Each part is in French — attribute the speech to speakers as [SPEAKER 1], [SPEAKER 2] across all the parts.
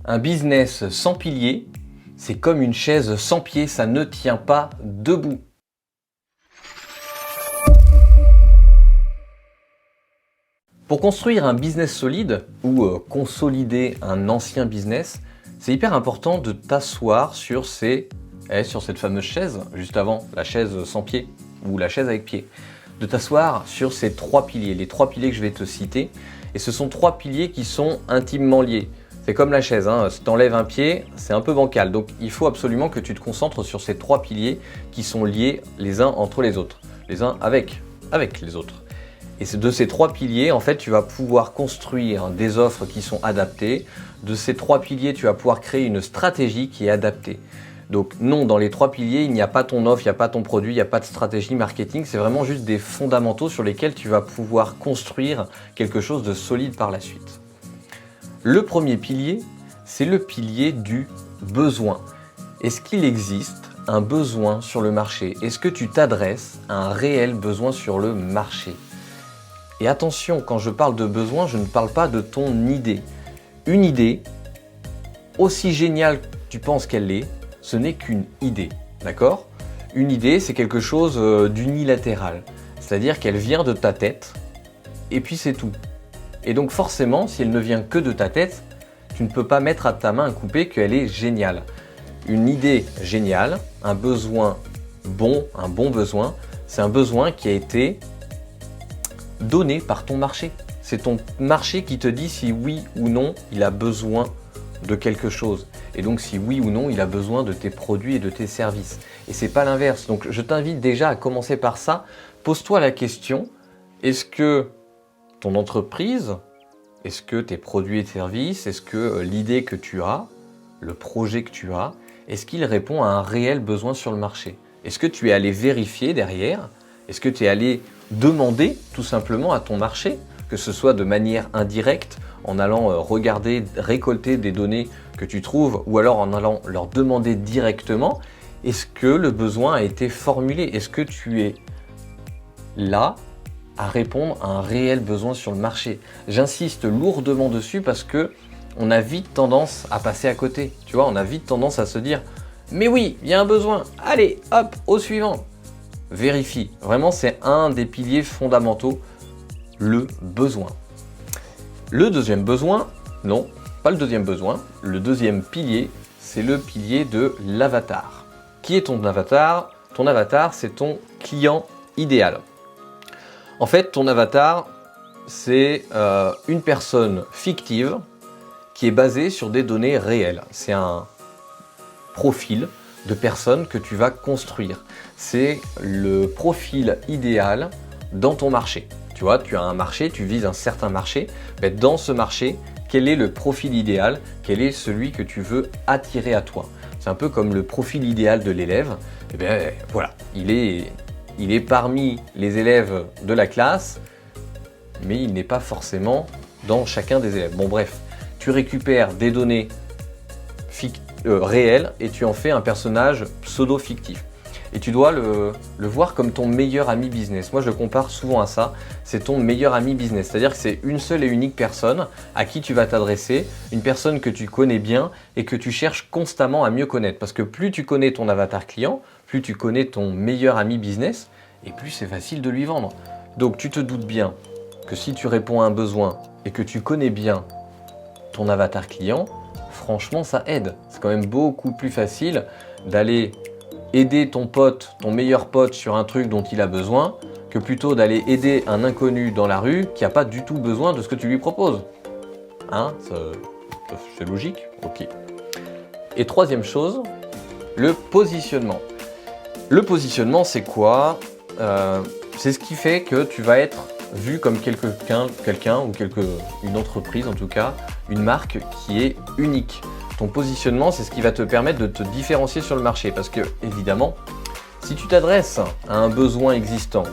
[SPEAKER 1] Un business sans piliers, c'est comme une chaise sans pied, ça ne tient pas debout. Pour construire un business solide ou consolider un ancien business, c'est hyper important de t'asseoir sur cette fameuse chaise, juste avant, la chaise sans pied ou la chaise avec pied. De t'asseoir sur ces trois piliers, les trois piliers que je vais te citer. Et ce sont trois piliers qui sont intimement liés. C'est comme la chaise, si tu enlèves un pied, c'est un peu bancal. Donc il faut absolument que tu te concentres sur ces trois piliers qui sont liés les uns entre les autres, les uns avec les autres. Et de ces trois piliers, en fait, tu vas pouvoir construire des offres qui sont adaptées. De ces trois piliers, tu vas pouvoir créer une stratégie qui est adaptée. Donc non, dans les trois piliers, il n'y a pas ton offre, il n'y a pas ton produit, il n'y a pas de stratégie marketing. C'est vraiment juste des fondamentaux sur lesquels tu vas pouvoir construire quelque chose de solide par la suite. Le premier pilier, c'est le pilier du besoin. Est-ce qu'il existe un besoin sur le marché? Est-ce que tu t'adresses à un réel besoin sur le marché? Et attention, quand je parle de besoin, je ne parle pas de ton idée. Une idée, aussi géniale que tu penses qu'elle l'est, ce n'est qu'une idée, d'accord? Une idée, c'est quelque chose d'unilatéral, c'est-à-dire qu'elle vient de ta tête et puis c'est tout. Et donc forcément, si elle ne vient que de ta tête, tu ne peux pas mettre à ta main un coupé qu'elle est géniale. Une idée géniale, un besoin bon, un bon besoin, c'est un besoin qui a été donné par ton marché. C'est ton marché qui te dit si oui ou non il a besoin de quelque chose. Et donc si oui ou non il a besoin de tes produits et de tes services. Et c'est pas l'inverse. Donc je t'invite déjà à commencer par ça. Pose-toi la question, est-ce que ton entreprise, est-ce que tes produits et services, est-ce que l'idée que tu as, le projet que tu as, est-ce qu'il répond à un réel besoin sur le marché? Est-ce que tu es allé vérifier derrière? Est-ce que tu es allé demander tout simplement à ton marché, que ce soit de manière indirecte, en allant regarder, récolter des données que tu trouves, ou alors en allant leur demander directement, est-ce que le besoin a été formulé? Est-ce que tu es là à répondre à un réel besoin sur le marché? J'insiste lourdement dessus parce que on a vite tendance à passer à côté. Tu vois, on a vite tendance à se dire « Mais oui, il y a un besoin, allez, hop, au suivant !» Vérifie. Vraiment, c'est un des piliers fondamentaux, le besoin. Le deuxième besoin, non, pas le deuxième besoin. Le deuxième pilier, c'est le pilier de l'avatar. Qui est ton avatar? Ton avatar, c'est ton client idéal. En fait, ton avatar, c'est une personne fictive qui est basée sur des données réelles. C'est un profil de personne que tu vas construire. C'est le profil idéal dans ton marché. Tu vois, tu as un marché, tu vises un certain marché. Mais dans ce marché, quel est le profil idéal? Quel est celui que tu veux attirer à toi? C'est un peu comme le profil idéal de l'élève. Et bien voilà, il est parmi les élèves de la classe, mais il n'est pas forcément dans chacun des élèves. Bon bref, tu récupères des données réelles et tu en fais un personnage pseudo-fictif. Et tu dois le voir comme ton meilleur ami business. Moi, je le compare souvent à ça. C'est ton meilleur ami business. C'est-à-dire que c'est une seule et unique personne à qui tu vas t'adresser, une personne que tu connais bien et que tu cherches constamment à mieux connaître. Parce que plus tu connais ton avatar client, plus tu connais ton meilleur ami business et plus c'est facile de lui vendre. Donc, tu te doutes bien que si tu réponds à un besoin et que tu connais bien ton avatar client, franchement, ça aide. C'est quand même beaucoup plus facile d'aller aider ton pote, ton meilleur pote sur un truc dont il a besoin, que plutôt d'aller aider un inconnu dans la rue qui n'a pas du tout besoin de ce que tu lui proposes. Hein, c'est logique? Ok. Et troisième chose, le positionnement. Le positionnement, c'est quoi? C'est ce qui fait que tu vas être vu comme quelqu'un ou une entreprise en tout cas, une marque qui est unique. Ton positionnement, c'est ce qui va te permettre de te différencier sur le marché parce que, évidemment, si tu t'adresses à un besoin existant,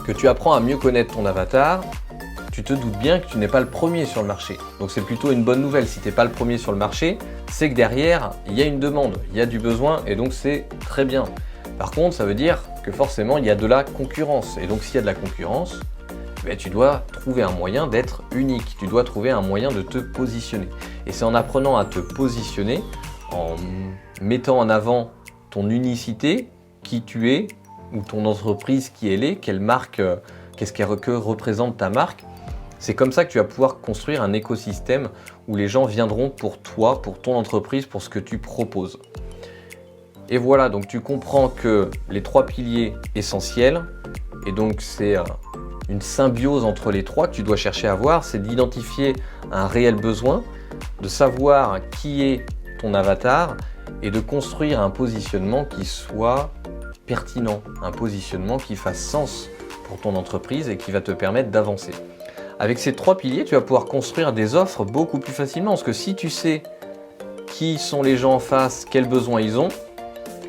[SPEAKER 1] que tu apprends à mieux connaître ton avatar, tu te doutes bien que tu n'es pas le premier sur le marché. Donc c'est plutôt une bonne nouvelle. Si tu n'es pas le premier sur le marché, c'est que derrière, il y a une demande, il y a du besoin et donc c'est très bien. Par contre, ça veut dire que forcément, il y a de la concurrence. Et donc s'il y a de la concurrence, tu dois trouver un moyen d'être unique, tu dois trouver un moyen de te positionner. Et c'est en apprenant à te positionner, en mettant en avant ton unicité, qui tu es, ou ton entreprise qui elle est, quelle marque, que représente ta marque. C'est comme ça que tu vas pouvoir construire un écosystème où les gens viendront pour toi, pour ton entreprise, pour ce que tu proposes. Et voilà, donc tu comprends que les 3 piliers essentiels, et donc c'est une symbiose entre les 3 que tu dois chercher à avoir, c'est d'identifier un réel besoin, de savoir qui est ton avatar et de construire un positionnement qui soit pertinent, un positionnement qui fasse sens pour ton entreprise et qui va te permettre d'avancer. Avec ces 3 piliers, tu vas pouvoir construire des offres beaucoup plus facilement, parce que si tu sais qui sont les gens en face, quels besoins ils ont,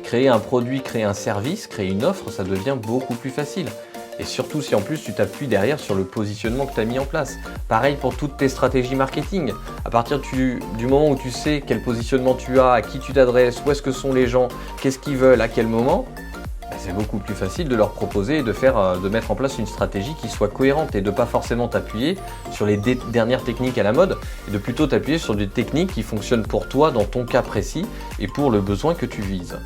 [SPEAKER 1] créer un produit, créer un service, créer une offre, ça devient beaucoup plus facile. Et surtout si en plus tu t'appuies derrière sur le positionnement que tu as mis en place. Pareil pour toutes tes stratégies marketing. À partir du moment où tu sais quel positionnement tu as, à qui tu t'adresses, où est-ce que sont les gens, qu'est-ce qu'ils veulent, à quel moment, c'est beaucoup plus facile de leur proposer et de mettre en place une stratégie qui soit cohérente et de ne pas forcément t'appuyer sur les dernières techniques à la mode et de plutôt t'appuyer sur des techniques qui fonctionnent pour toi dans ton cas précis et pour le besoin que tu vises.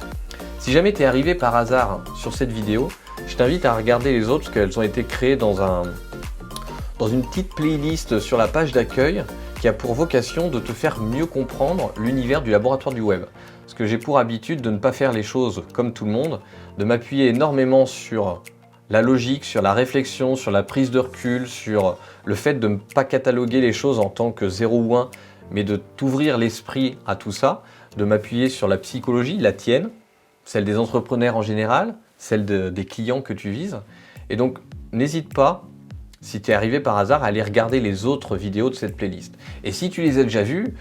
[SPEAKER 1] Si jamais tu es arrivé par hasard sur cette vidéo, je t'invite à regarder les autres parce qu'elles ont été créées dans une petite playlist sur la page d'accueil qui a pour vocation de te faire mieux comprendre l'univers du laboratoire du web. Parce que j'ai pour habitude de ne pas faire les choses comme tout le monde, de m'appuyer énormément sur la logique, sur la réflexion, sur la prise de recul, sur le fait de ne pas cataloguer les choses en tant que 0 ou 1, mais de t'ouvrir l'esprit à tout ça, de m'appuyer sur la psychologie, la tienne, celle des entrepreneurs en général, celle des clients que tu vises. Et donc, n'hésite pas, si tu es arrivé par hasard, à aller regarder les autres vidéos de cette playlist. Et si tu les as déjà vues,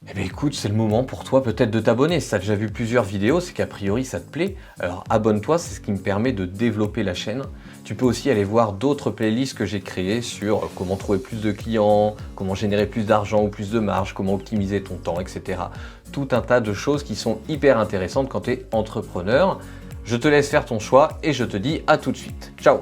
[SPEAKER 1] eh bien écoute, c'est le moment pour toi peut-être de t'abonner. Si tu as déjà vu plusieurs vidéos, c'est qu'a priori ça te plaît. Alors abonne-toi, c'est ce qui me permet de développer la chaîne. Tu peux aussi aller voir d'autres playlists que j'ai créées sur comment trouver plus de clients, comment générer plus d'argent ou plus de marge, comment optimiser ton temps, etc. Tout un tas de choses qui sont hyper intéressantes quand tu es entrepreneur. Je te laisse faire ton choix et je te dis à tout de suite. Ciao!